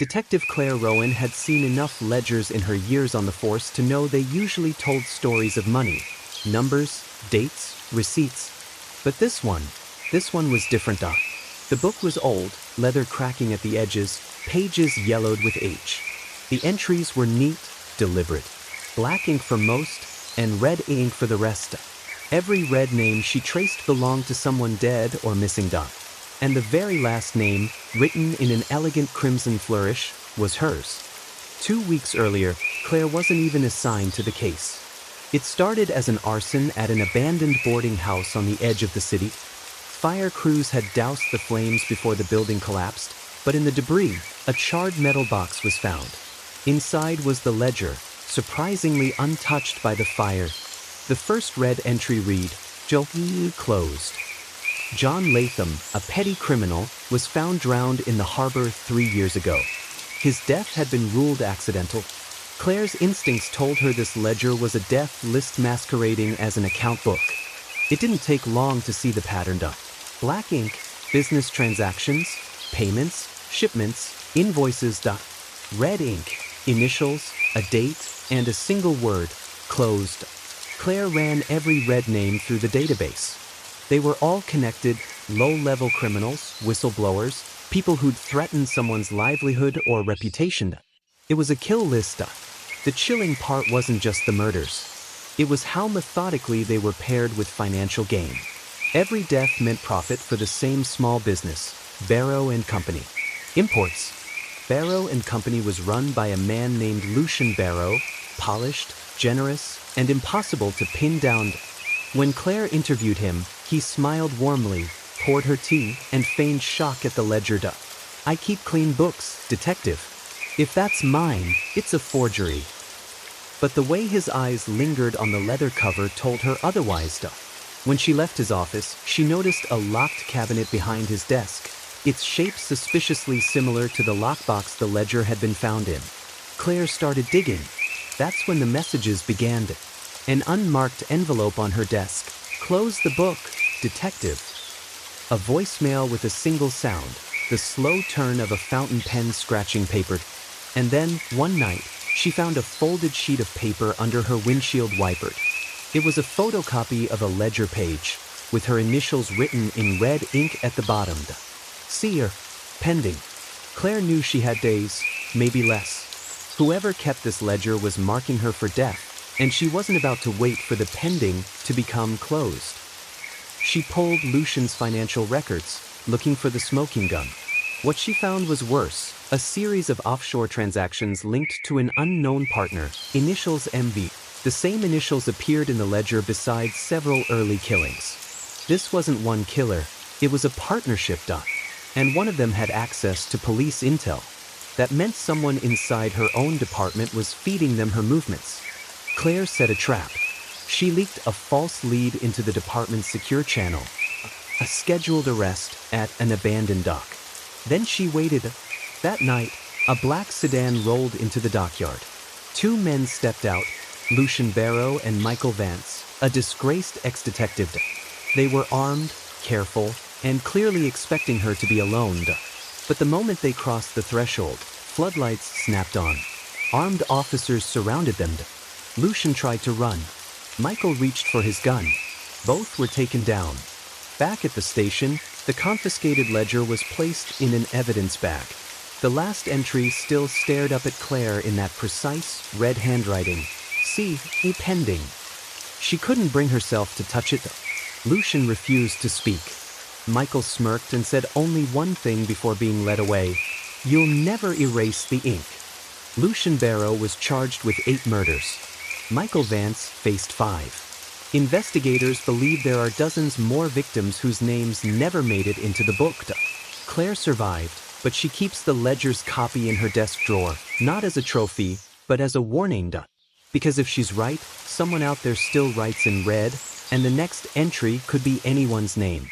Detective Claire Rowan had seen enough ledgers in her years on the force to know they usually told stories of money, numbers, dates, receipts. But this one was different. The book was old, leather cracking at the edges, pages yellowed with age. The entries were neat, deliberate. Black ink for most, and red ink for the rest. Every red name she traced belonged to someone dead or missing. And the very last name, written in an elegant crimson flourish, was hers. 2 weeks earlier, Claire wasn't even assigned to the case. It started as an arson at an abandoned boarding house on the edge of the city. Fire crews had doused the flames before the building collapsed, but in the debris, a charred metal box was found. Inside was the ledger, surprisingly untouched by the fire. The first red entry read, "Joe closed." John Latham, a petty criminal, was found drowned in the harbor 3 years ago. His death had been ruled accidental. Claire's instincts told her this ledger was a death list masquerading as an account book. It didn't take long to see the pattern. Black ink, business transactions, payments, shipments, invoices. Red ink, initials, a date, and a single word, closed. Claire ran every red name through the database. They were all connected, low-level criminals, whistleblowers, people who'd threatened someone's livelihood or reputation. It was a kill list. The chilling part wasn't just the murders. It was how methodically they were paired with financial gain. Every death meant profit for the same small business, Barrow and Company. Imports. Barrow and Company was run by a man named Lucian Barrow, polished, generous, and impossible to pin down. When Claire interviewed him, he smiled warmly, poured her tea, and feigned shock at the ledger. "I keep clean books, detective. If that's mine, it's a forgery." But the way his eyes lingered on the leather cover told her otherwise. When she left his office, she noticed a locked cabinet behind his desk, its shape suspiciously similar to the lockbox the ledger had been found in. Claire started digging. That's when the messages began. An unmarked envelope on her desk. "Close the book, detective." A voicemail with a single sound, the slow turn of a fountain pen scratching paper. And then, one night, she found a folded sheet of paper under her windshield wiper. It was a photocopy of a ledger page, with her initials written in red ink at the bottom. "Seer, pending." Claire knew she had days, maybe less. Whoever kept this ledger was marking her for death, and she wasn't about to wait for the pending to become closed. She pulled Lucian's financial records, looking for the smoking gun. What she found was worse, a series of offshore transactions linked to an unknown partner, initials MV. The same initials appeared in the ledger besides several early killings. This wasn't one killer, it was a partnership. And one of them had access to police intel. That meant someone inside her own department was feeding them her movements. Claire set a trap. She leaked a false lead into the department's secure channel, a scheduled arrest at an abandoned dock. Then she waited. That night, a black sedan rolled into the dockyard. 2 men stepped out, Lucian Barrow and Michael Vance, a disgraced ex-detective. They were armed, careful, and clearly expecting her to be alone. But the moment they crossed the threshold, floodlights snapped on. Armed officers surrounded them. Lucian tried to run. Michael reached for his gun. Both were taken down. Back at the station, the confiscated ledger was placed in an evidence bag. The last entry still stared up at Claire in that precise, red handwriting. "See, pending." She couldn't bring herself to touch it. Lucian refused to speak. Michael smirked and said only one thing before being led away. "You'll never erase the ink." Lucian Barrow was charged with 8 murders. Michael Vance faced 5. Investigators believe there are dozens more victims whose names never made it into the book. Claire survived, but she keeps the ledger's copy in her desk drawer, not as a trophy, but as a warning. Because if she's right, someone out there still writes in red, and the next entry could be anyone's name.